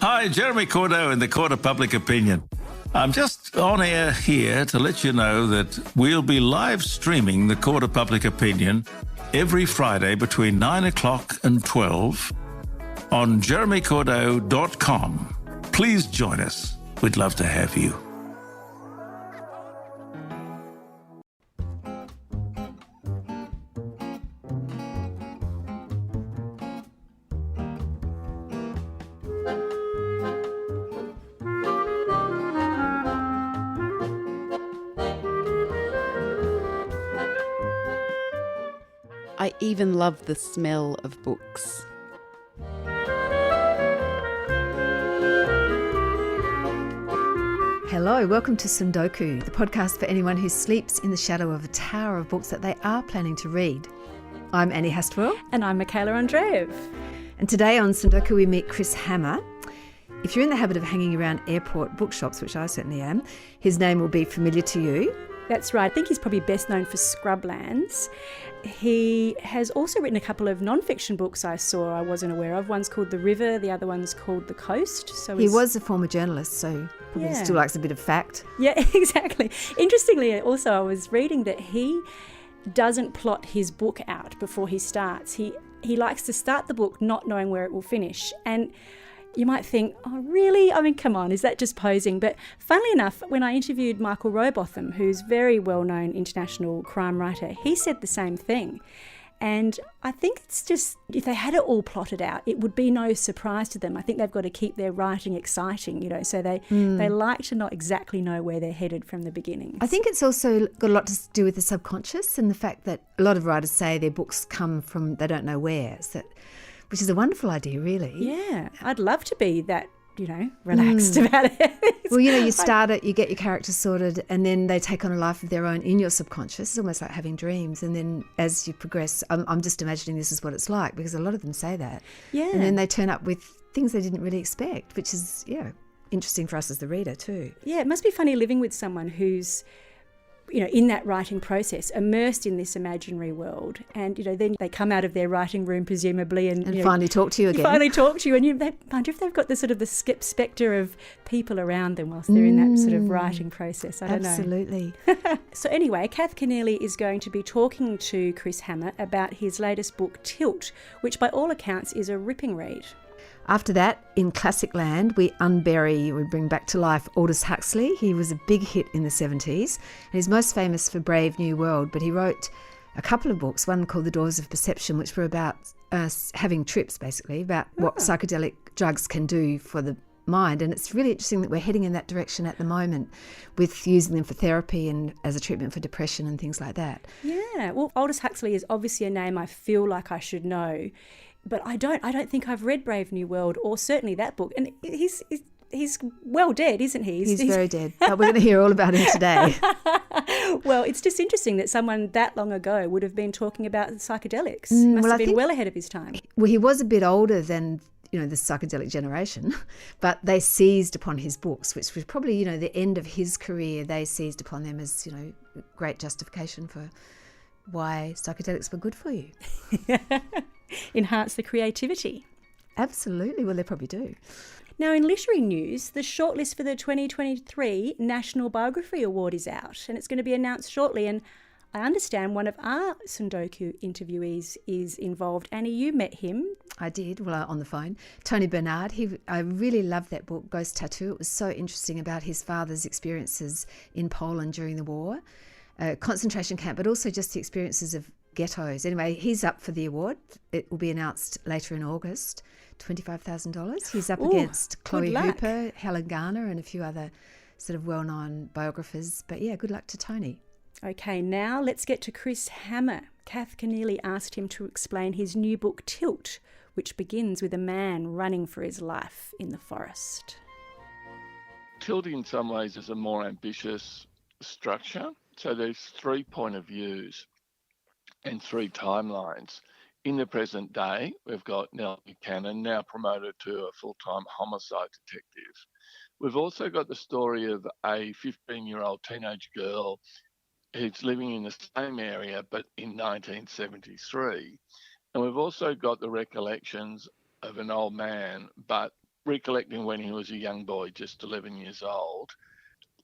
Hi, Jeremy Cordeaux in the Court of Public Opinion. I'm just on air here to let you know that we'll be live streaming the Court of Public Opinion every Friday between 9 o'clock and 12 on jeremycordeaux.com. Please join us. We'd love to have you. I even love the smell of books. Hello, welcome to Tsundoku, the podcast for anyone who sleeps in the shadow of a tower of books that they are planning to read. I'm Annie Hastwell. And I'm Michaela Andreev. And today on Tsundoku we meet Chris Hammer. If you're in the habit of hanging around airport bookshops, which I certainly am, his name will be familiar to you. That's right. I think he's probably best known for Scrublands. He has also written a couple of non-fiction books I wasn't aware of. One's called The River, the other one's called The Coast. So he was a former journalist, so probably still likes a bit of fact. Yeah, exactly. Interestingly, also, I was reading that he doesn't plot his book out before he starts. He likes to start the book not knowing where it will finish. And you might think, oh, really? I mean, come on, is that just posing? But funnily enough, when I interviewed Michael Robotham, who's a very well-known international crime writer, he said the same thing. And I think it's just, if they had it all plotted out, it would be no surprise to them. I think they've got to keep their writing exciting, so they like to not exactly know where they're headed from the beginning. I think it's also got a lot to do with the subconscious and the fact that a lot of writers say their books come from they don't know where, which is a wonderful idea, really. Yeah, I'd love to be that, relaxed about it. Well, you start it, you get your characters sorted, and then they take on a life of their own in your subconscious. It's almost like having dreams. And then as you progress, I'm just imagining this is what it's like, because a lot of them say that. Yeah. And then they turn up with things they didn't really expect, which is, interesting for us as the reader too. Yeah, it must be funny living with someone who's in that writing process, immersed in this imaginary world. And, then they come out of their writing room, presumably, and finally talk to you again. Finally talk to you. And they wonder if they've got the sort of the spectre of people around them whilst they're in that sort of writing process. I don't know. Absolutely. So anyway, Kath Keneally is going to be talking to Chris Hammer about his latest book, Tilt, which by all accounts is a ripping read. After that, in classic land, we bring back to life Aldous Huxley. He was a big hit in the 70s, and he's most famous for Brave New World, but he wrote a couple of books, one called The Doors of Perception, which were about having trips, basically, about what psychedelic drugs can do for the mind. And it's really interesting that we're heading in that direction at the moment with using them for therapy and as a treatment for depression and things like that. Yeah, well, Aldous Huxley is obviously a name I feel like I should know. But I don't think I've read Brave New World, or certainly that book. And he's well dead, isn't he? He's very dead. But we're going to hear all about him today. Well, it's just interesting that someone that long ago would have been talking about psychedelics. Must have been well ahead of his time. Well, he was a bit older than the psychedelic generation, but they seized upon his books, which was probably the end of his career. They seized upon them as great justification for why psychedelics were good for you. Enhance the creativity. Absolutely. Well, they probably do. Now, in literary news, the shortlist for the 2023 National Biography Award is out, and it's going to be announced shortly. And I understand one of our Tsundoku interviewees is involved. Annie, you met him. I did, on the phone. Tony Bernard. I really loved that book, Ghost Tattoo. It was so interesting about his father's experiences in Poland during the war, concentration camp, but also just the experiences of ghettos. Anyway, he's up for the award. It will be announced later in August. $25,000. He's up against Chloe Hooper, Helen Garner, and a few other sort of well-known biographers. But yeah, good luck to Tony. Okay, now let's get to Chris Hammer. Kath Keneally asked him to explain his new book, Tilt, which begins with a man running for his life in the forest. Tilt in some ways is a more ambitious structure. So there's 3 point of views and 3 timelines. In the present day, we've got Nell Buchanan, now promoted to a full-time homicide detective. We've also got the story of a 15-year-old teenage girl who's living in the same area, but in 1973. And we've also got the recollections of an old man, but recollecting when he was a young boy, just 11 years old,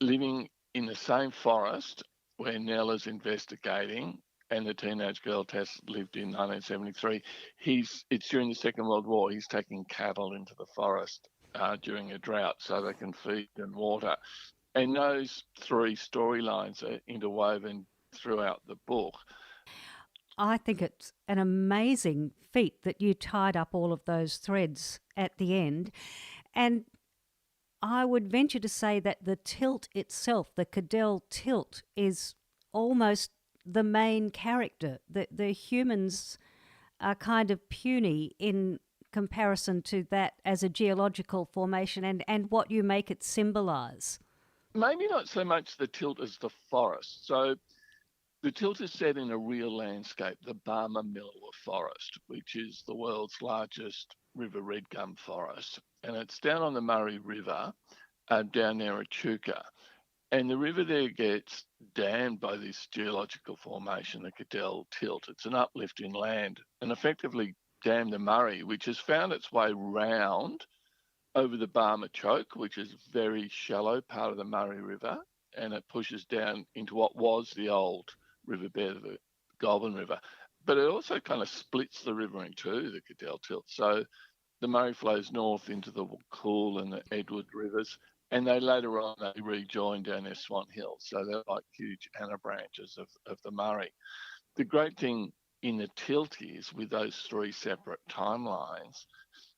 living in the same forest where Nell is investigating and the teenage girl Tess lived in 1973. It's during the Second World War. He's taking cattle into the forest during a drought so they can feed and water. And those three storylines are interwoven throughout the book. I think it's an amazing feat that you tied up all of those threads at the end. And I would venture to say that the tilt itself, the Cadell tilt, is almost the main character. The humans are kind of puny in comparison to that as a geological formation and what you make it symbolise. Maybe not so much the tilt as the forest. So the tilt is set in a real landscape, the Barmah-Millewa forest, which is the world's largest river red gum forest. And it's down on the Murray River, down near Echuca. And the river there gets dammed by this geological formation, the Cadell Tilt. It's an uplift in land and effectively dammed the Murray, which has found its way round over the Barmah Choke, which is a very shallow part of the Murray River, and it pushes down into what was the old riverbed of the Goulburn River. But it also kind of splits the river in two, the Cadell Tilt. So the Murray flows north into the Cool and the Edward rivers, and they later on they rejoin down their Swan Hill. So they're like huge ana branches of the Murray. The great thing in the tilt is, with those three separate timelines,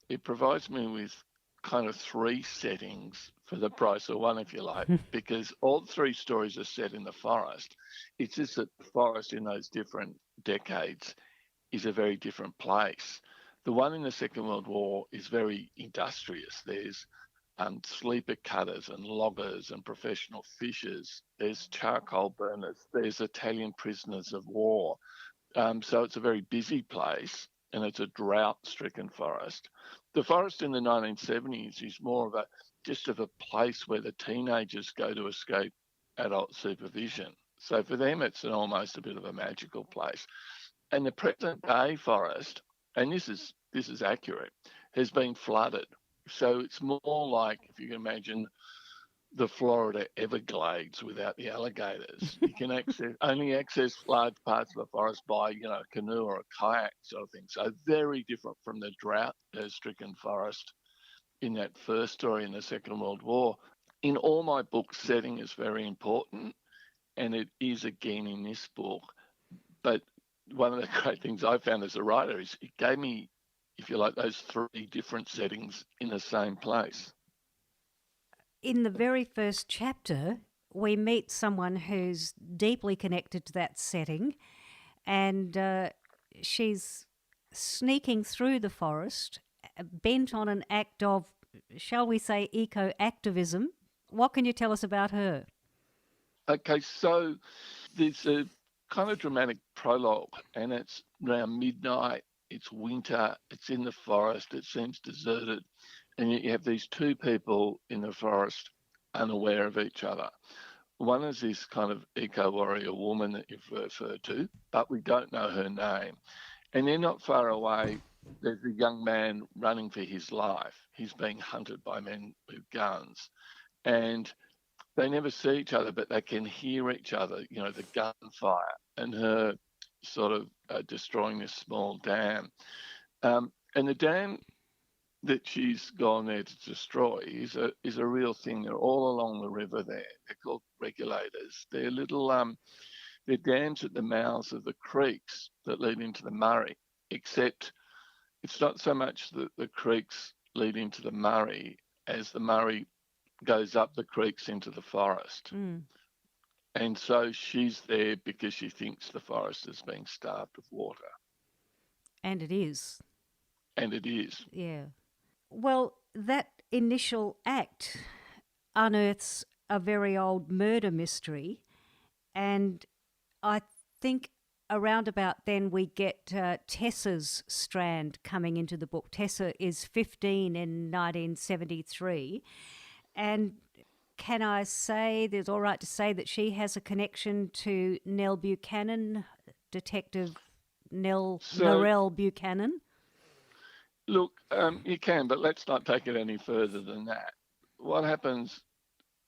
it provides me with kind of three settings for the price of one, if you like, because all three stories are set in the forest. It's just that the forest in those different decades is a very different place. The one in the Second World War is very industrious. There's sleeper cutters and loggers and professional fishers. There's charcoal burners. There's Italian prisoners of war. So it's a very busy place, and it's a drought-stricken forest. The forest in the 1970s is more of a place where the teenagers go to escape adult supervision. So for them, it's almost a bit of a magical place. And the present day forest, and this is accurate, has been flooded. So it's more like, if you can imagine, the Florida Everglades without the alligators. You can only access large parts of the forest by, a canoe or a kayak sort of thing. So very different from the drought-stricken forest in that first story in the Second World War. In all my books, setting is very important, and it is again in this book. But one of the great things I found as a writer is it gave me, if you like, those three different settings in the same place. In the very first chapter, we meet someone who's deeply connected to that setting, and she's sneaking through the forest, bent on an act of, shall we say, eco-activism. What can you tell us about her? Okay, so there's a kind of dramatic prologue, and it's around midnight, it's winter, it's in the forest, it seems deserted, and yet you have these two people in the forest unaware of each other. One is this kind of eco-warrior woman that you've referred to, but we don't know her name. And then not far away, there's a young man running for his life. He's being hunted by men with guns. And they never see each other, but they can hear each other, the gunfire and her sort of destroying this small dam. And the dam that she's gone there to destroy is a real thing. They're all along the river there. They're called regulators. They're little, they're dams at the mouths of the creeks that lead into the Murray, except it's not so much that the creeks lead into the Murray as the Murray goes up the creeks into the forest. Mm. And so she's there because she thinks the forest is being starved of water. And it is. And it is. Yeah. Well, that initial act unearths a very old murder mystery, and I think around about then we get Tessa's strand coming into the book. Tessa is 15 in 1973, and can I say, there's all right to say that she has a connection to Nell Buchanan, Detective Norell Buchanan? Look, you can, but let's not take it any further than that. What happens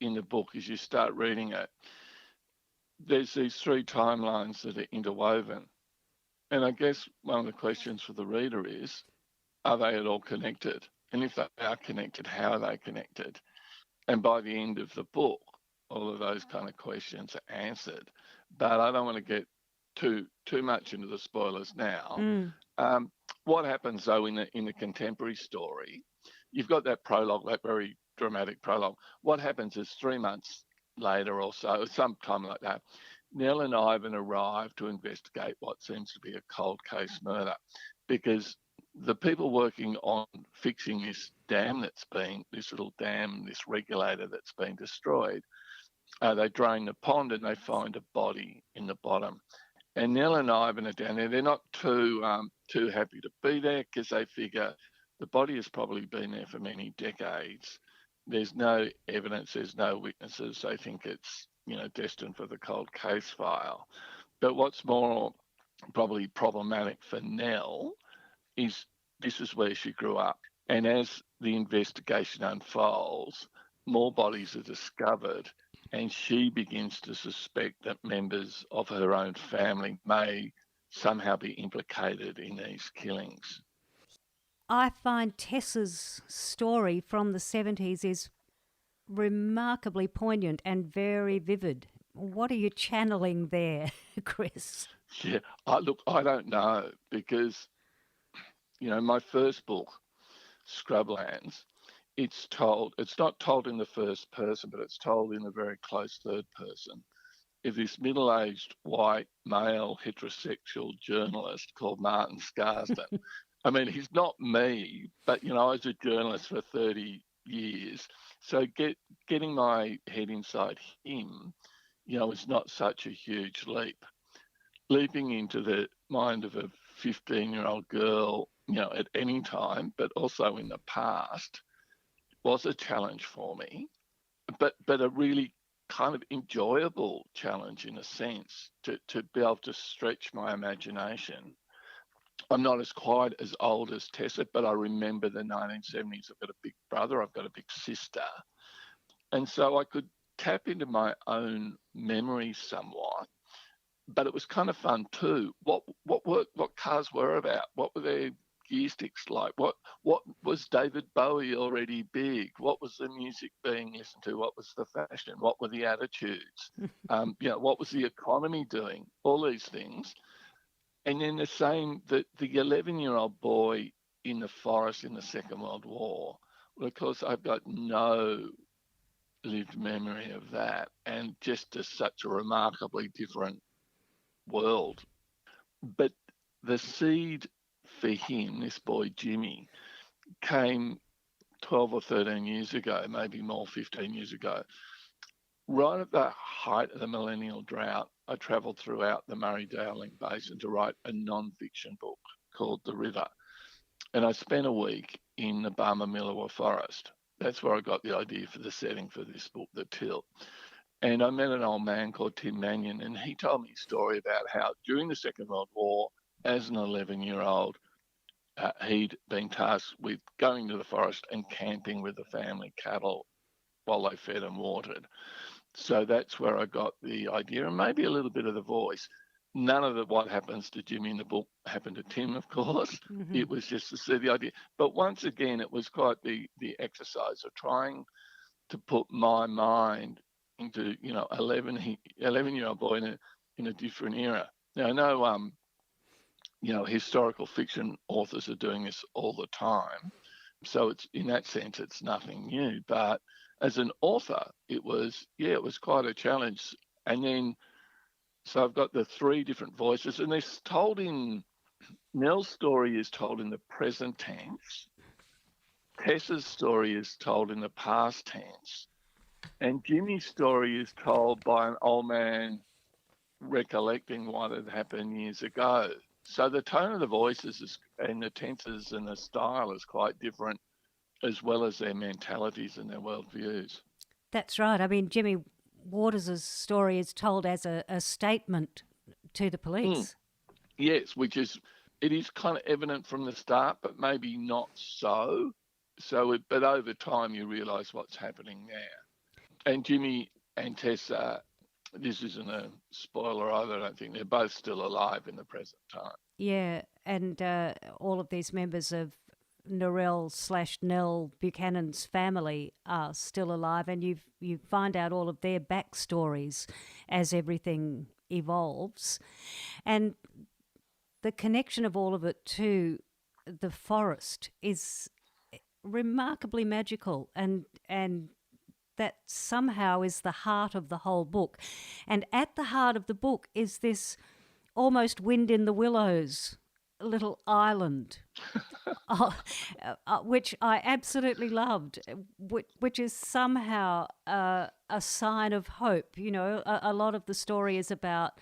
in the book is you start reading it, there's these three timelines that are interwoven. And I guess one of the questions for the reader is, are they at all connected? And if they are connected, how are they connected? And by the end of the book, all of those kind of questions are answered. But I don't want to get too much into the spoilers now. What happens though in the contemporary story? You've got that prologue, that very dramatic prologue. What happens is 3 months later or so, sometime like that, Nell and Ivan arrive to investigate what seems to be a cold case murder, because the people working on fixing this dam this little dam, this regulator that's been destroyed, they drain the pond and they find a body in the bottom. And Nell and Ivan are down there. They're not too happy to be there because they figure the body has probably been there for many decades. There's no evidence, there's no witnesses. They think it's, destined for the cold case file. But what's more probably problematic for Nell is this is where she grew up. And as the investigation unfolds, more bodies are discovered, and she begins to suspect that members of her own family may somehow be implicated in these killings. I find Tessa's story from the 70s is remarkably poignant and very vivid. What are you channeling there, Chris? Yeah, I don't know, because, my first book, Scrublands, it's not told in the first person, but it's told in a very close third person. If this middle-aged white male heterosexual journalist called Martin Scarsden, I mean, he's not me, but, I was a journalist for 30 years. So getting my head inside him, is not such a huge leap. Leaping into the mind of a 15-year-old girl, at any time, but also in the past, was a challenge for me, but a really kind of enjoyable challenge in a sense to be able to stretch my imagination. I'm not as quite as old as Tessa, but I remember the 1970s. I've got a big brother, I've got a big sister. And so I could tap into my own memories somewhat, but it was kind of fun too. What cars were about? What were their gear sticks like? What was David Bowie already big? What was the music being listened to? What was the fashion? What were the attitudes? What was the economy doing? All these things. And then the 11-year-old boy in the forest in the Second World War. Well, of course, I've got no lived memory of that, and just such a remarkably different world. But the seed for him, this boy Jimmy, came 12 or 13 years ago, maybe more, 15 years ago. Right at the height of the millennial drought, I travelled throughout the Murray-Darling Basin to write a non-fiction book called The River. And I spent a week in the Barmah forest. That's where I got the idea for the setting for this book, The Tilt. And I met an old man called Tim Mannion, and he told me a story about how during the Second World War, as an 11-year-old, he'd been tasked with going to the forest and camping with the family cattle while they fed and watered. So that's where I got the idea, and maybe a little bit of the voice. None of what happens to Jimmy in the book happened to Tim, of course. Mm-hmm. It was just to see the idea. But once again, it was quite the exercise of trying to put my mind into, 11-year-old boy in a different era. Now, I know, historical fiction authors are doing this all the time. So it's, in that sense, it's nothing new. But as an author, it was quite a challenge. And then, so I've got the three different voices, and they're told Nell's story is told in the present tense. Tessa's story is told in the past tense. And Jimmy's story is told by an old man recollecting what had happened years ago. So the tone of the voices and the tenses and the style is quite different, as well as their mentalities and their worldviews. That's right. I mean, Jimmy Waters' story is told as a statement to the police. Yes, which is it is kind of evident from the start, but maybe not so. But over time, you realise what's happening there. And Jimmy and Tessa, this isn't a spoiler either, I don't think. They're both still alive in the present time. Yeah, and all of these members of Narelle/Nell Buchanan's family are still alive, and you find out all of their backstories as everything evolves. And the connection of all of it to the forest is remarkably magical, and that somehow is the heart of the whole book. And at the heart of the book is this almost wind in the willows little island, which I absolutely loved, which is somehow a sign of hope. You know, a lot of the story is about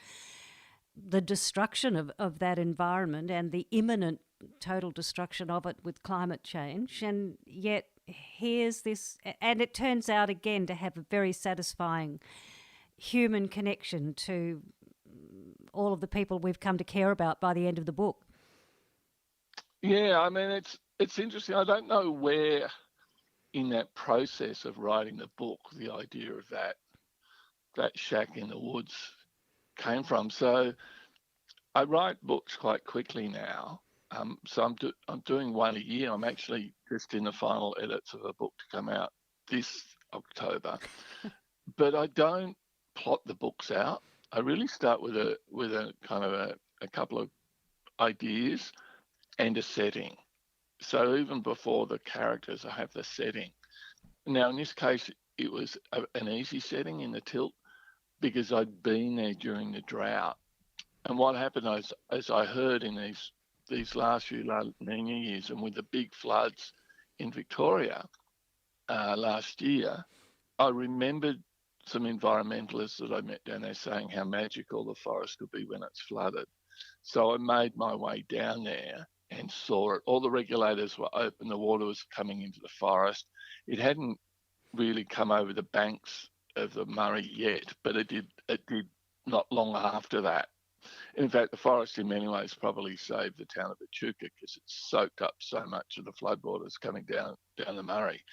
the destruction of that environment and the imminent total destruction of it with climate change. And yet here's this, and it turns out again to have a very satisfying human connection to all of the people we've come to care about by the end of the book. Yeah, I mean, it's interesting. I don't know where in that process of writing the book the idea of that shack in the woods came from. So I write books quite quickly now. So I'm doing one a year. I'm actually just in the final edits of a book to come out this October. But I don't plot the books out. I really start with a kind of a couple of ideas and a setting. So even before the characters, I have the setting. Now, in this case, it was an easy setting in the Tilt because I'd been there during the drought. And what happened as I heard in these last few La Nina years and with the big floods in Victoria last year, I remembered some environmentalists that I met down there saying how magical the forest could be when it's flooded. So I made my way down there and saw it. All the regulators were open. The water was coming into the forest. It hadn't really come over the banks of the Murray yet, but it did not long after that. In fact, the forest in many ways probably saved the town of Echuca because it's soaked up so much of the floodwaters coming down the Murray.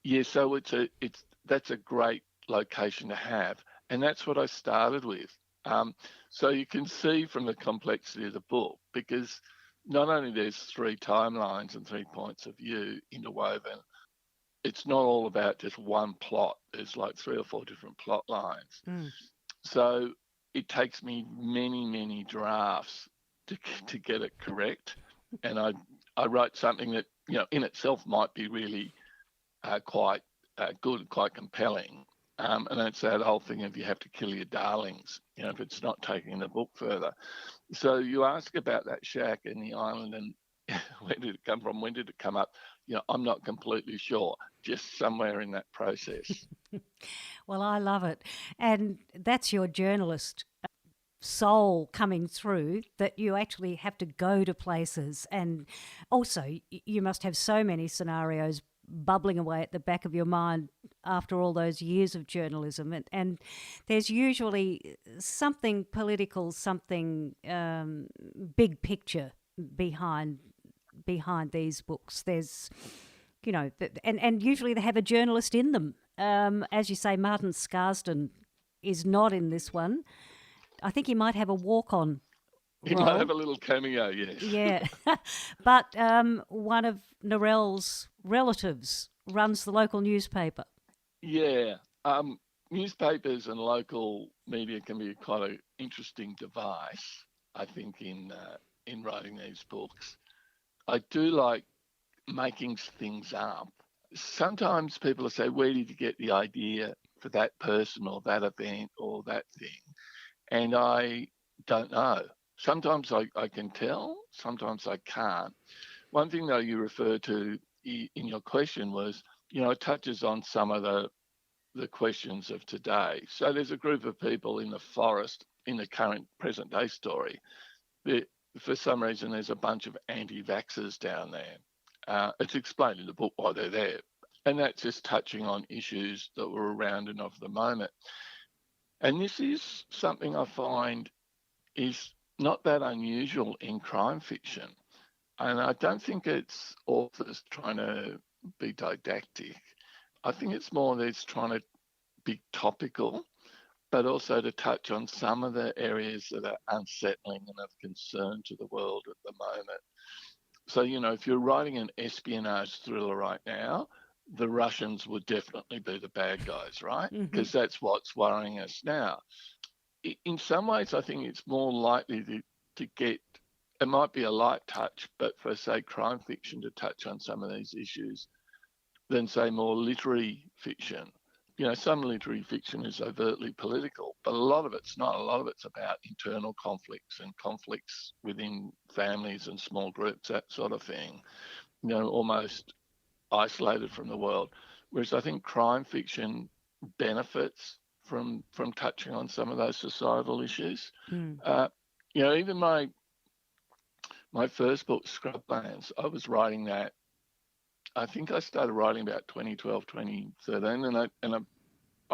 Yeah, so that's a great location to have, and that's what I started with. So you can see from the complexity of the book, because not only there's 3 timelines and 3 points of view interwoven, it's not all about just one plot. There's like 3 or 4 different plot lines. So it takes me many, many drafts to get it correct. And I wrote something that, you know, in itself might be really quite good, quite compelling. And it's that whole thing of you have to kill your darlings, you know, if it's not taking the book further. So you ask about that shack and the island and where did it come from? When did it come up? You know, I'm not completely sure, just somewhere in that process. Well, I love it. And that's your journalist soul coming through, that you actually have to go to places. And also, you must have so many scenarios bubbling away at the back of your mind after all those years of journalism. And there's usually something political, something big picture behind these books. There's, you know, and usually they have a journalist in them. As you say, Martin Scarsden is not in this one. I think he might have a walk-on He role. might have a little cameo, yes. Yeah. But one of Narelle's relatives runs the local newspaper. Yeah. Newspapers and local media can be quite an interesting device, I think, in writing these books. I do like making things up. Sometimes people say, where did you get the idea for that person or that event or that thing? And I don't know. Sometimes I can tell, sometimes I can't. One thing, though, you referred to in your question was, you know, it touches on some of the questions of today. So there's a group of people in the forest in the current present day story. For some reason, there's a bunch of anti-vaxxers down there. It's explained in the book why they're there. And that's just touching on issues that were around and of the moment. And this is something I find is not that unusual in crime fiction. And I don't think it's authors trying to be didactic. I think it's more that it's trying to be topical, but also to touch on some of the areas that are unsettling and of concern to the world at the moment. So, if you're writing an espionage thriller right now, the Russians would definitely be the bad guys, right? Because that's what's worrying us now. In some ways, I think it's more likely to get, it might be a light touch, but for, say, crime fiction to touch on some of these issues than, say, more literary fiction. Some literary fiction is overtly political, but a lot of it's not. A lot of it's about internal conflicts and conflicts within families and small groups, that sort of thing, almost isolated from the world. Whereas I think crime fiction benefits from touching on some of those societal issues. Even my first book, Scrublands, I was writing that. I think I started writing about 2012, 2013, and I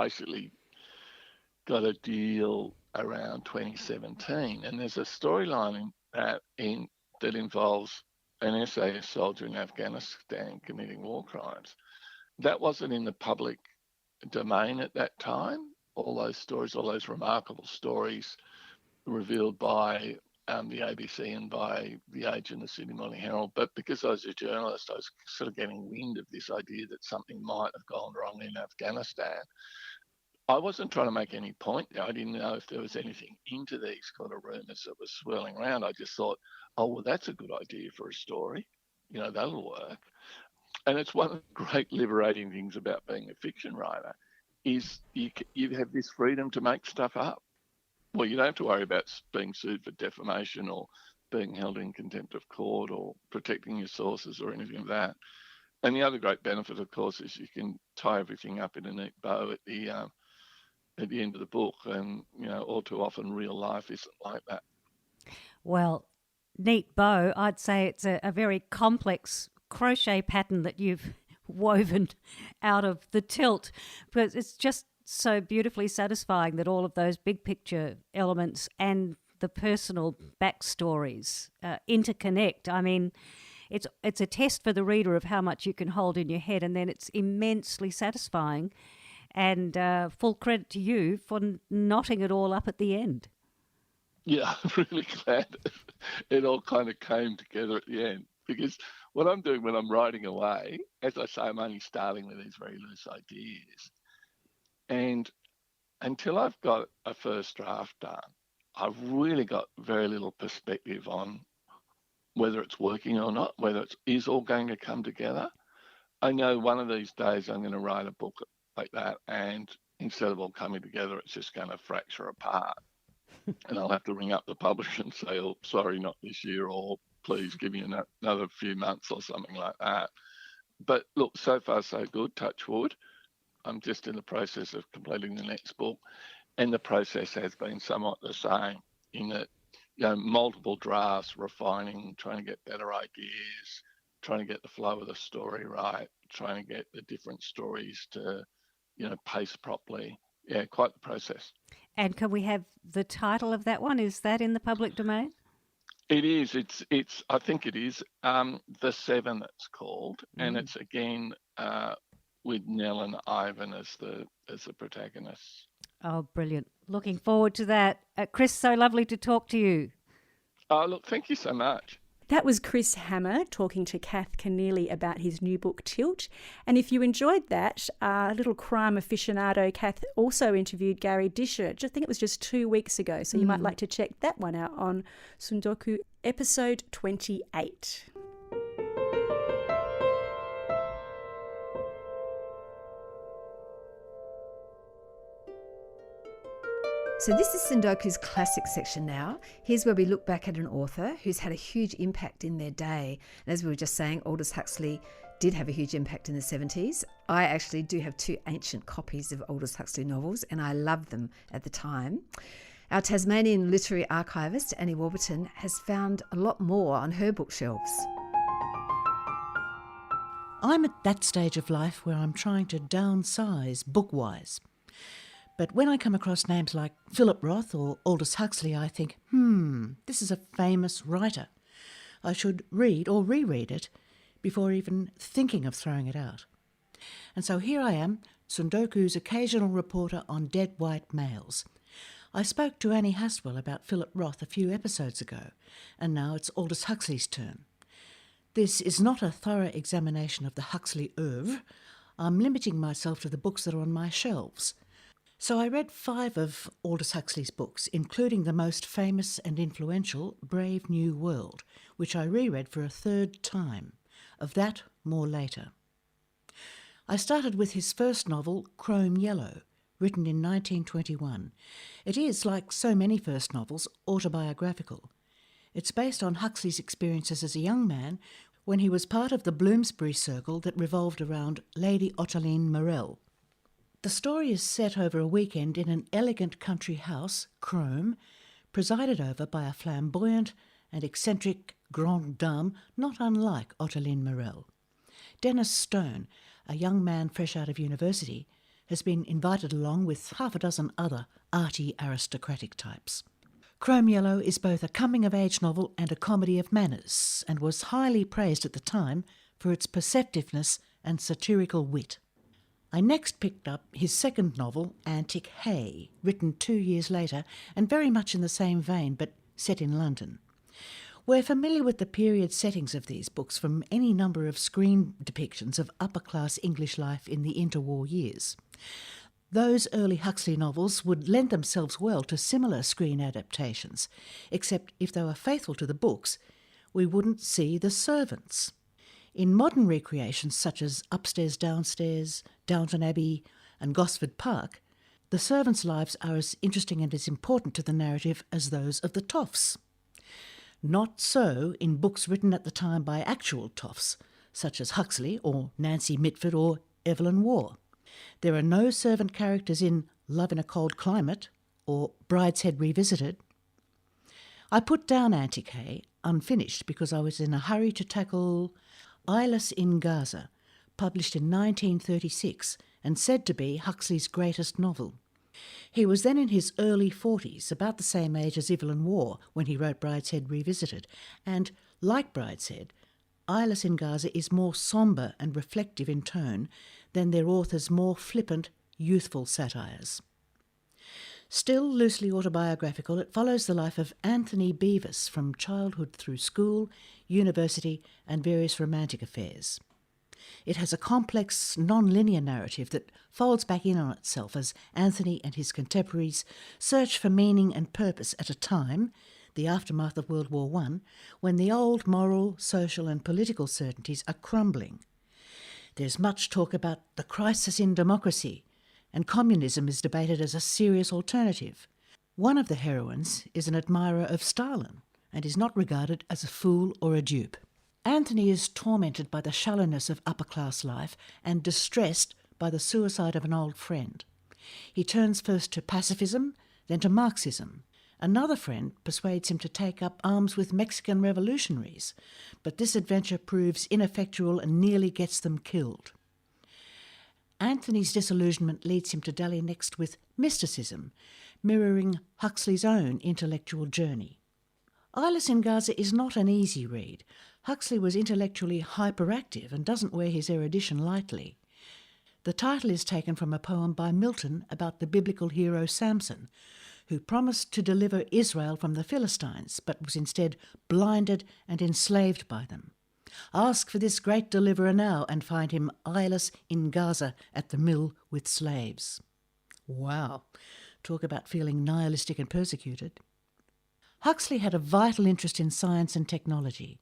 basically got a deal around 2017. And there's a storyline that involves an SAS soldier in Afghanistan committing war crimes. That wasn't in the public domain at that time. All those stories, all those remarkable stories revealed by the ABC and by The Age and the Sydney Morning Herald. But because I was a journalist, I was sort of getting wind of this idea that something might have gone wrong in Afghanistan. I wasn't trying to make any point there. I didn't know if there was anything into these kind of rumours that was swirling around. I just thought, oh, well, that's a good idea for a story. That'll work. And it's one of the great liberating things about being a fiction writer is you have this freedom to make stuff up. Well, you don't have to worry about being sued for defamation or being held in contempt of court or protecting your sources or anything of that. And the other great benefit, of course, is you can tie everything up in a neat bow at the end of the book. And, all too often real life isn't like that. Well, neat bow, I'd say it's a very complex crochet pattern that you've woven out of the tilt, because it's just so beautifully satisfying that all of those big picture elements and the personal backstories interconnect. I mean, it's a test for the reader of how much you can hold in your head, and then it's immensely satisfying. And full credit to you for knotting it all up at the end. Yeah, I'm really glad it all kind of came together at the end, because what I'm doing when I'm writing away, as I say, I'm only starting with these very loose ideas. And until I've got a first draft done, I've really got very little perspective on whether it's working or not, whether it is all going to come together. I know one of these days I'm going to write a book like that, and instead of all coming together, it's just going to fracture apart. And I'll have to ring up the publisher and say, oh, sorry, not this year, or please give me another few months or something like that. But look, so far so good, touch wood. I'm just in the process of completing the next book, and the process has been somewhat the same in that, multiple drafts, refining, trying to get better ideas, trying to get the flow of the story right, trying to get the different stories to, pace properly. Yeah, quite the process. And can we have the title of that one? Is that in the public domain? It is. It's. I think it is. The Seven, it's called, and it's again with Nell and Ivan as the protagonists. Oh, brilliant! Looking forward to that, Chris. So lovely to talk to you. Oh, look, thank you so much. That was Chris Hammer talking to Kath Keneally about his new book, Tilt. And if you enjoyed that, little crime aficionado Kath also interviewed Gary Disher. I think it was just 2 weeks ago, so you might like to check that one out on Tsundoku episode 28. So this is Tsundoku's classic section now. Here's where we look back at an author who's had a huge impact in their day. And as we were just saying, Aldous Huxley did have a huge impact in the 70s. I actually do have 2 ancient copies of Aldous Huxley novels, and I loved them at the time. Our Tasmanian literary archivist, Annie Warburton, has found a lot more on her bookshelves. I'm at that stage of life where I'm trying to downsize book-wise. But when I come across names like Philip Roth or Aldous Huxley, I think, this is a famous writer. I should read or reread it before even thinking of throwing it out. And so here I am, Tsundoku's occasional reporter on dead white males. I spoke to Annie Haswell about Philip Roth a few episodes ago, and now it's Aldous Huxley's turn. This is not a thorough examination of the Huxley oeuvre. I'm limiting myself to the books that are on my shelves. So I read 5 of Aldous Huxley's books, including the most famous and influential Brave New World, which I reread for a 3rd time. Of that, more later. I started with his first novel, Chrome Yellow, written in 1921. It is, like so many first novels, autobiographical. It's based on Huxley's experiences as a young man when he was part of the Bloomsbury circle that revolved around Lady Ottoline Morell. The story is set over a weekend in an elegant country house, Chrome, presided over by a flamboyant and eccentric grande dame not unlike Ottoline Morell. Dennis Stone, a young man fresh out of university, has been invited along with half a dozen other arty aristocratic types. Chrome Yellow is both a coming-of-age novel and a comedy of manners, and was highly praised at the time for its perceptiveness and satirical wit. I next picked up his second novel, Antic Hay, written 2 years later, and very much in the same vein, but set in London. We're familiar with the period settings of these books from any number of screen depictions of upper-class English life in the interwar years. Those early Huxley novels would lend themselves well to similar screen adaptations, except if they were faithful to the books, we wouldn't see the servants. In modern recreations such as Upstairs, Downstairs, Downton Abbey and Gosford Park, the servants' lives are as interesting and as important to the narrative as those of the toffs. Not so in books written at the time by actual toffs, such as Huxley or Nancy Mitford or Evelyn Waugh. There are no servant characters in Love in a Cold Climate or Brideshead Revisited. I put down Antic Hay unfinished because I was in a hurry to tackle Eyeless in Gaza, published in 1936 and said to be Huxley's greatest novel. He was then in his early 40s, about the same age as Evelyn Waugh when he wrote Brideshead Revisited, and, like Brideshead, Eyeless in Gaza is more sombre and reflective in tone than their author's more flippant, youthful satires. Still loosely autobiographical, it follows the life of Anthony Beavis from childhood through school, university and various romantic affairs. It has a complex, non-linear narrative that folds back in on itself as Anthony and his contemporaries search for meaning and purpose at a time, the aftermath of World War I, when the old moral, social and political certainties are crumbling. There's much talk about the crisis in democracy, and communism is debated as a serious alternative. One of the heroines is an admirer of Stalin and is not regarded as a fool or a dupe. Anthony is tormented by the shallowness of upper-class life and distressed by the suicide of an old friend. He turns first to pacifism, then to Marxism. Another friend persuades him to take up arms with Mexican revolutionaries, but this adventure proves ineffectual and nearly gets them killed. Anthony's disillusionment leads him to dally next with mysticism, mirroring Huxley's own intellectual journey. Eyeless in Gaza is not an easy read. Huxley was intellectually hyperactive and doesn't wear his erudition lightly. The title is taken from a poem by Milton about the biblical hero Samson, who promised to deliver Israel from the Philistines, but was instead blinded and enslaved by them. Ask for this great deliverer now and find him eyeless in Gaza at the mill with slaves. Wow, talk about feeling nihilistic and persecuted. Huxley had a vital interest in science and technology.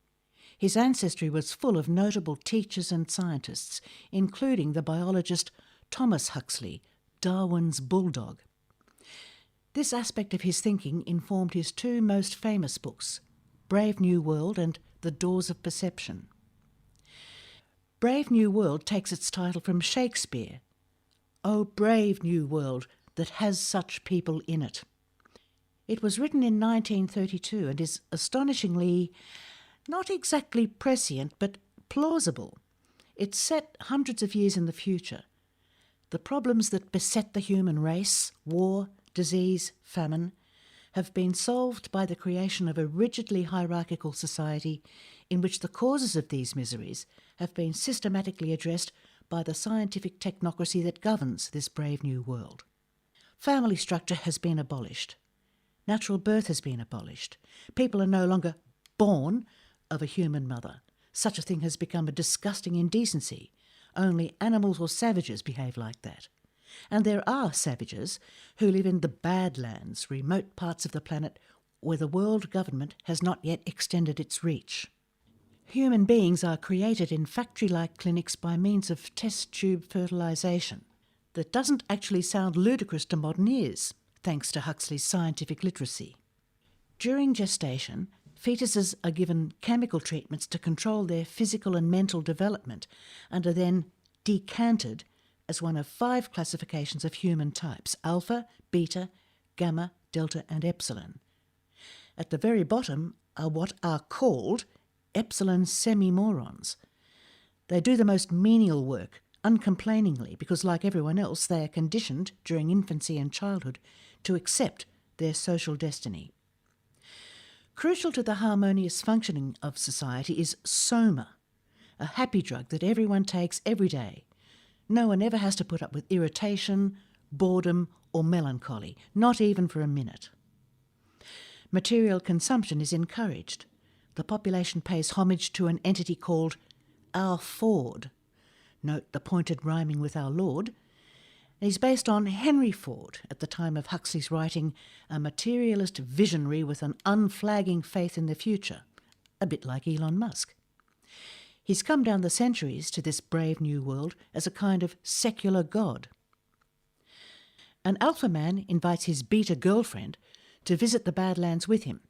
His ancestry was full of notable teachers and scientists, including the biologist Thomas Huxley, Darwin's bulldog. This aspect of his thinking informed his 2 most famous books, Brave New World and The Doors of Perception. Brave New World takes its title from Shakespeare. "O brave new world that has such people in it." It was written in 1932 and is astonishingly, not exactly prescient, but plausible. It's set hundreds of years in the future. The problems that beset the human race, war, disease, famine, have been solved by the creation of a rigidly hierarchical society in which the causes of these miseries have been systematically addressed by the scientific technocracy that governs this brave new world. Family structure has been abolished. Natural birth has been abolished. People are no longer born of a human mother. Such a thing has become a disgusting indecency. Only animals or savages behave like that. And there are savages who live in the Badlands, remote parts of the planet where the world government has not yet extended its reach. Human beings are created in factory-like clinics by means of test tube fertilisation. That doesn't actually sound ludicrous to modern ears, thanks to Huxley's scientific literacy. During gestation, fetuses are given chemical treatments to control their physical and mental development and are then decanted as one of 5 classifications of human types: alpha, beta, gamma, delta and epsilon. At the very bottom are what are called epsilon semi-morons. They do the most menial work uncomplainingly because, like everyone else, they are conditioned during infancy and childhood to accept their social destiny. Crucial to the harmonious functioning of society is soma, a happy drug that everyone takes every day. No one ever has to put up with irritation, boredom or melancholy, not even for a minute. Material consumption is encouraged. The population pays homage to an entity called our Ford. Note the pointed rhyming with our Lord. He's based on Henry Ford, at the time of Huxley's writing, a materialist visionary with an unflagging faith in the future, a bit like Elon Musk. He's come down the centuries to this brave new world as a kind of secular god. An alpha man invites his beta girlfriend to visit the Badlands with him.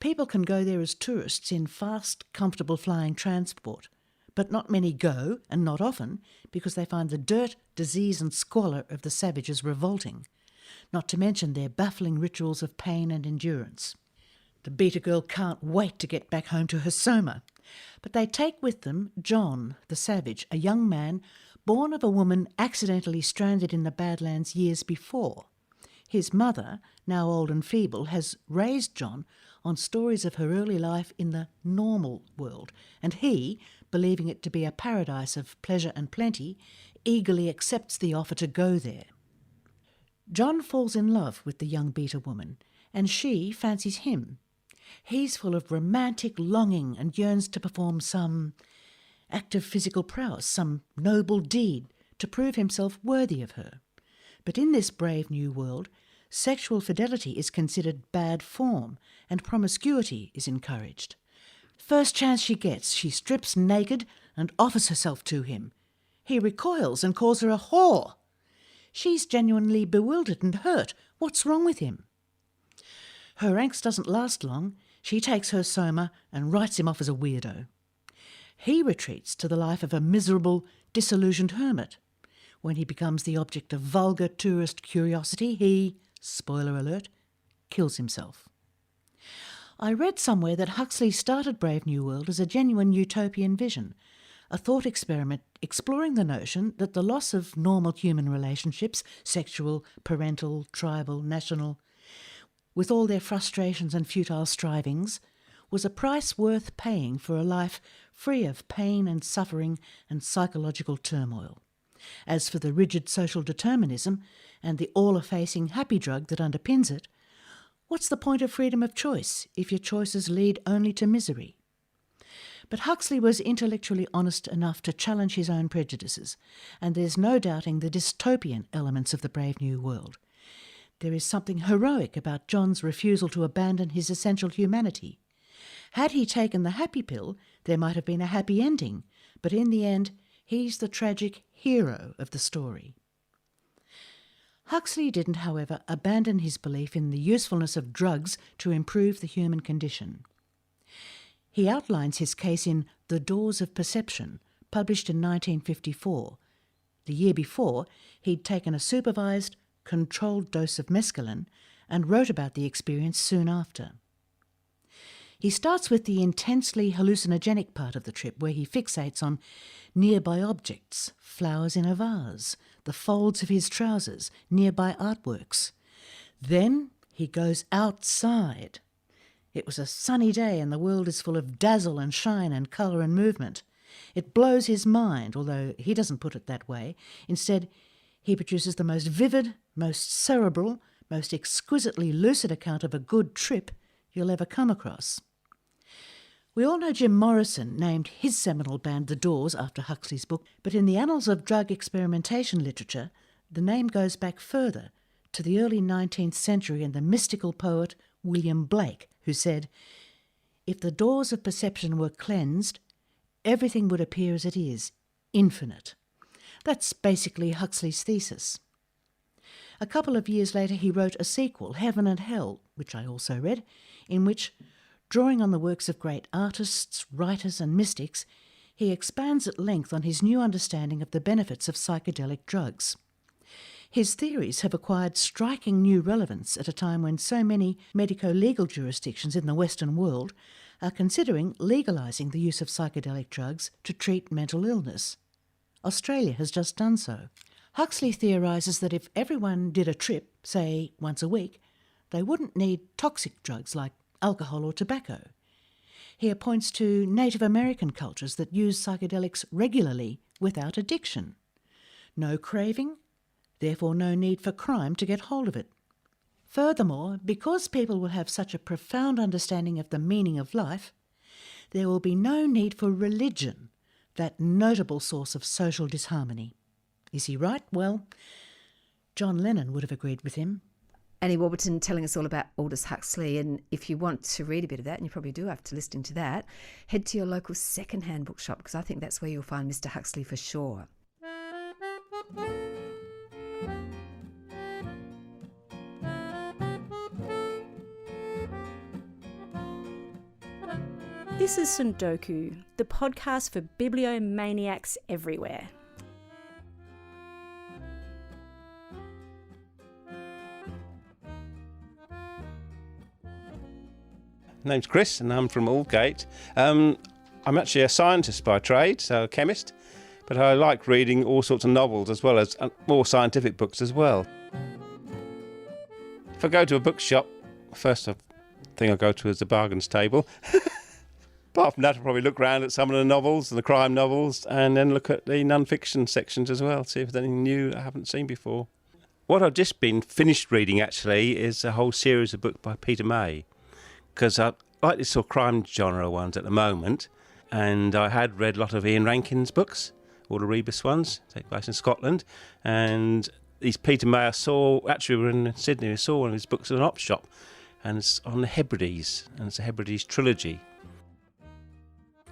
People can go there as tourists in fast, comfortable flying transport, but not many go, and not often, because they find the dirt, disease and squalor of the savages revolting, not to mention their baffling rituals of pain and endurance. The beta girl can't wait to get back home to her soma, but they take with them John, the savage, a young man born of a woman accidentally stranded in the Badlands years before. His mother, now old and feeble, has raised John on stories of her early life in the normal world, and he, believing it to be a paradise of pleasure and plenty, eagerly accepts the offer to go there. John falls in love with the young beta woman, and she fancies him. He's full of romantic longing and yearns to perform some act of physical prowess, some noble deed, to prove himself worthy of her. But in this brave new world, sexual fidelity is considered bad form, and promiscuity is encouraged. First chance she gets, she strips naked and offers herself to him. He recoils and calls her a whore. She's genuinely bewildered and hurt. What's wrong with him? Her angst doesn't last long. She takes her soma and writes him off as a weirdo. He retreats to the life of a miserable, disillusioned hermit. When he becomes the object of vulgar tourist curiosity, he, spoiler alert, kills himself. I read somewhere that Huxley started Brave New World as a genuine utopian vision, a thought experiment exploring the notion that the loss of normal human relationships, sexual, parental, tribal, national, with all their frustrations and futile strivings, was a price worth paying for a life free of pain and suffering and psychological turmoil. As for the rigid social determinism and the all-effacing happy drug that underpins it, what's the point of freedom of choice if your choices lead only to misery? But Huxley was intellectually honest enough to challenge his own prejudices, and there's no doubting the dystopian elements of the Brave New World. There is something heroic about John's refusal to abandon his essential humanity. Had he taken the happy pill, there might have been a happy ending, but in the end, he's the tragic hero of the story. Huxley didn't, however, abandon his belief in the usefulness of drugs to improve the human condition. He outlines his case in The Doors of Perception, published in 1954. The year before, he'd taken a supervised, controlled dose of mescaline and wrote about the experience soon after. He starts with the intensely hallucinogenic part of the trip, where he fixates on nearby objects, flowers in a vase, the folds of his trousers, nearby artworks. Then he goes outside. It was a sunny day and the world is full of dazzle and shine and colour and movement. It blows his mind, although he doesn't put it that way. Instead, he produces the most vivid, most cerebral, most exquisitely lucid account of a good trip you'll ever come across. We all know Jim Morrison named his seminal band The Doors after Huxley's book, but in the annals of drug experimentation literature, the name goes back further to the early 19th century and the mystical poet William Blake, who said, "If the doors of perception were cleansed, everything would appear as it is, infinite." That's basically Huxley's thesis. A couple of years later he wrote a sequel, Heaven and Hell, which I also read, in which, drawing on the works of great artists, writers and mystics, he expands at length on his new understanding of the benefits of psychedelic drugs. His theories have acquired striking new relevance at a time when so many medico-legal jurisdictions in the Western world are considering legalising the use of psychedelic drugs to treat mental illness. Australia has just done so. Huxley theorises that if everyone did a trip, say once a week, they wouldn't need toxic drugs like alcohol or tobacco. He points to Native American cultures that use psychedelics regularly without addiction. No craving, therefore no need for crime to get hold of it. Furthermore, because people will have such a profound understanding of the meaning of life, there will be no need for religion, that notable source of social disharmony. Is he right? Well, John Lennon would have agreed with him. Annie Warburton telling us all about Aldous Huxley, and if you want to read a bit of that, and you probably do after listening to that, head to your local second-hand bookshop, because I think that's where you'll find Mr. Huxley for sure. This is Tsundoku, the podcast for bibliomaniacs everywhere. My name's Chris and I'm from Aldgate. I'm actually a scientist by trade, so a chemist, but I like reading all sorts of novels as well as more scientific books as well. If I go to a bookshop, first thing I go to is the bargains table. Apart from that, I'll probably look around at some of the novels and the crime novels and then look at the non-fiction sections as well, see if there's anything new I haven't seen before. What I've just been finished reading actually is a whole series of books by Peter May, because I like this sort of crime genre ones at the moment, and I had read a lot of Ian Rankin's books, all the revists ones, take place in Scotland, and these Peter May I saw, actually we were in Sydney, I saw one of his books at an op shop, and it's on the Hebrides, and it's a Hebrides trilogy.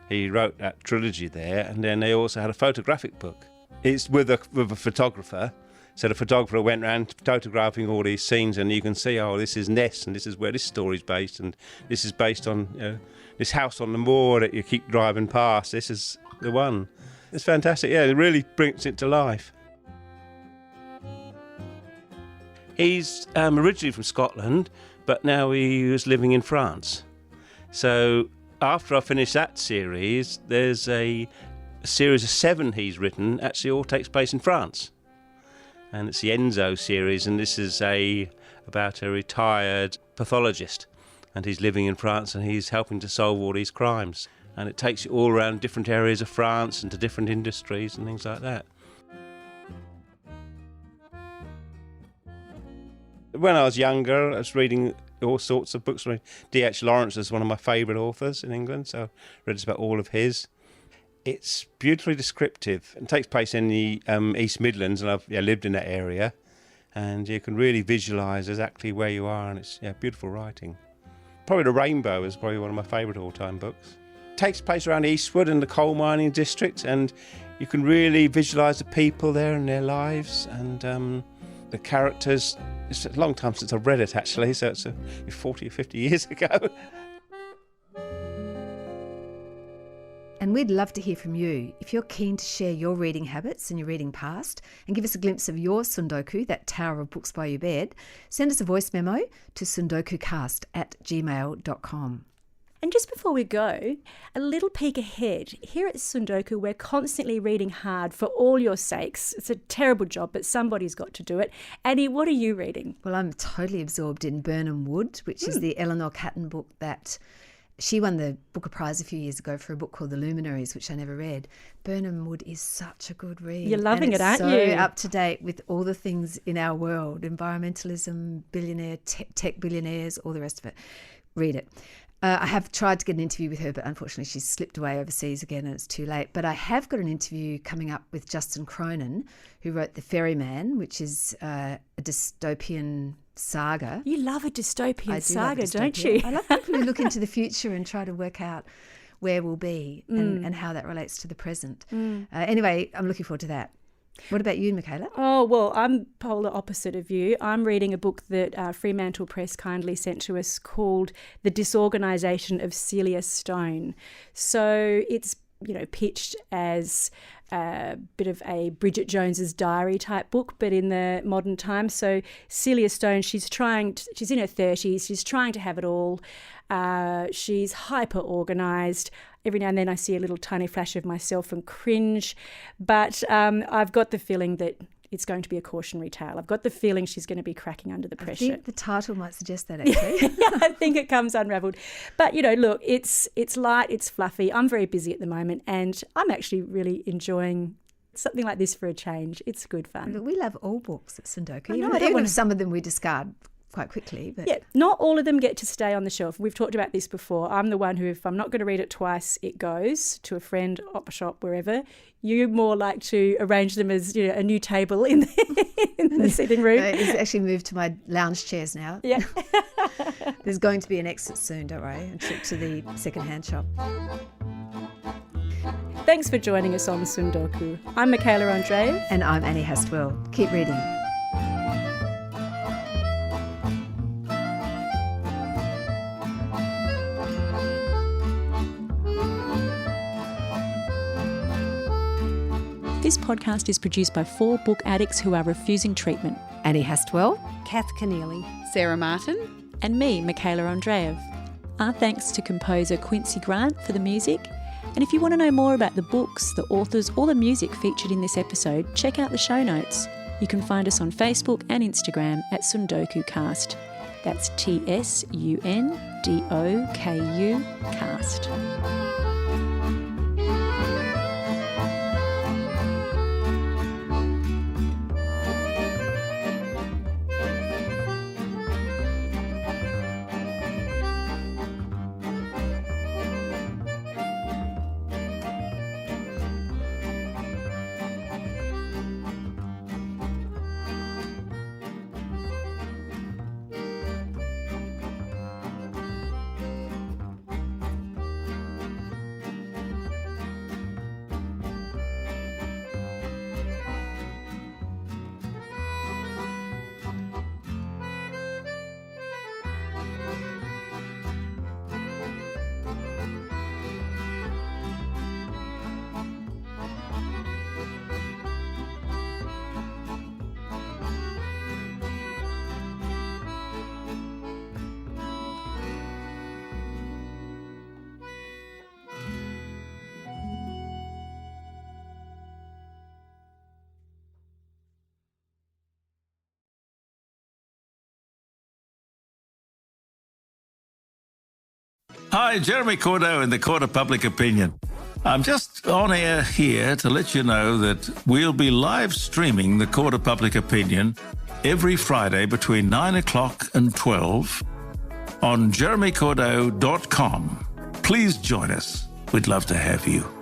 He wrote that trilogy there, and then they also had a photographic book. It's with a photographer, so the photographer went around photographing all these scenes, and you can see, oh, this is Ness, and this is where this story's based, and this is based on this house on the moor that you keep driving past. This is the one. It's fantastic. Yeah, it really brings it to life. He's originally from Scotland, but now he was living in France. So after I finish that series, there's a series of 7 he's written, actually all takes place in France. And it's the Enzo series, and this is about a retired pathologist, and he's living in France and he's helping to solve all these crimes. And it takes you all around different areas of France and to different industries and things like that. When I was younger, I was reading all sorts of books. D.H. Lawrence is one of my favourite authors in England, so I read just about all of his. It's beautifully descriptive and takes place in the East Midlands, and I've lived in that area, and you can really visualise exactly where you are, and it's beautiful writing. Probably The Rainbow is probably one of my favourite all-time books. It takes place around Eastwood in the coal mining district, and you can really visualise the people there and their lives, and the characters. It's a long time since I've read it, actually, so it's 40 or 50 years ago. And we'd love to hear from you. If you're keen to share your reading habits and your reading past and give us a glimpse of your Tsundoku, that tower of books by your bed, send us a voice memo to tsundokucast@gmail.com. And just before we go, a little peek ahead. Here at Tsundoku, we're constantly reading hard for all your sakes. It's a terrible job, but somebody's got to do it. Annie, what are you reading? Well, I'm totally absorbed in Burnham Wood, which is the Eleanor Catton book that she won the Booker Prize a few years ago for a book called The Luminaries, which I never read. Burnham Wood is such a good read. You're loving it, aren't you? So up to date with all the things in our world, environmentalism, billionaire, tech billionaires, all the rest of it. Read it. I have tried to get an interview with her, but unfortunately she's slipped away overseas again and it's too late. But I have got an interview coming up with Justin Cronin, who wrote The Ferryman, which is a dystopian saga. You love a dystopian saga, love don't you? I love people who look into the future and try to work out where we'll be and how that relates to the present. Anyway, I'm looking forward to that. What about you, Michaela? Oh, well, I'm polar opposite of you. I'm reading a book that Fremantle Press kindly sent to us called The Disorganisation of Celia Stone. So it's, pitched as a bit of a Bridget Jones's Diary type book, but in the modern time. So Celia Stone, she's in her 30s, she's trying to have it all. She's hyper organised. Every now and then I see a little tiny flash of myself and cringe, but I've got the feeling that it's going to be a cautionary tale. I've got the feeling she's going to be cracking under the pressure. I think the title might suggest that, actually. Yeah, I think it comes unravelled. But, look, it's light, it's fluffy. I'm very busy at the moment and I'm actually really enjoying something like this for a change. It's good fun. But we love all books at Tsundoku. I know, Even if some of them we discard quite quickly. But yeah, not all of them get to stay on the shelf. We've talked about this before. I'm the one who, if I'm not going to read it twice, it goes to a friend, opera shop, wherever. You more like to arrange them as a new table in the sitting room. It's actually moved to my lounge chairs now. Yeah. There's going to be an exit soon, don't worry, a trip to the second-hand shop. Thanks for joining us on Tsundoku. I'm Michaela Andreev. And I'm Annie Hastwell. Keep reading. This podcast is produced by 4 book addicts who are refusing treatment. Annie Hastwell, Kath Keneally, Sarah Martin, and me, Michaela Andreev. Our thanks to composer Quincy Grant for the music. And if you want to know more about the books, the authors, or the music featured in this episode, check out the show notes. You can find us on Facebook and Instagram at Tsundoku Cast. That's TSUNDOKU Cast. Hi, Jeremy Cordeaux in the Court of Public Opinion. I'm just on air here to let you know that we'll be live streaming the Court of Public Opinion every Friday between 9 o'clock and 12 on jeremycordeaux.com. Please join us. We'd love to have you.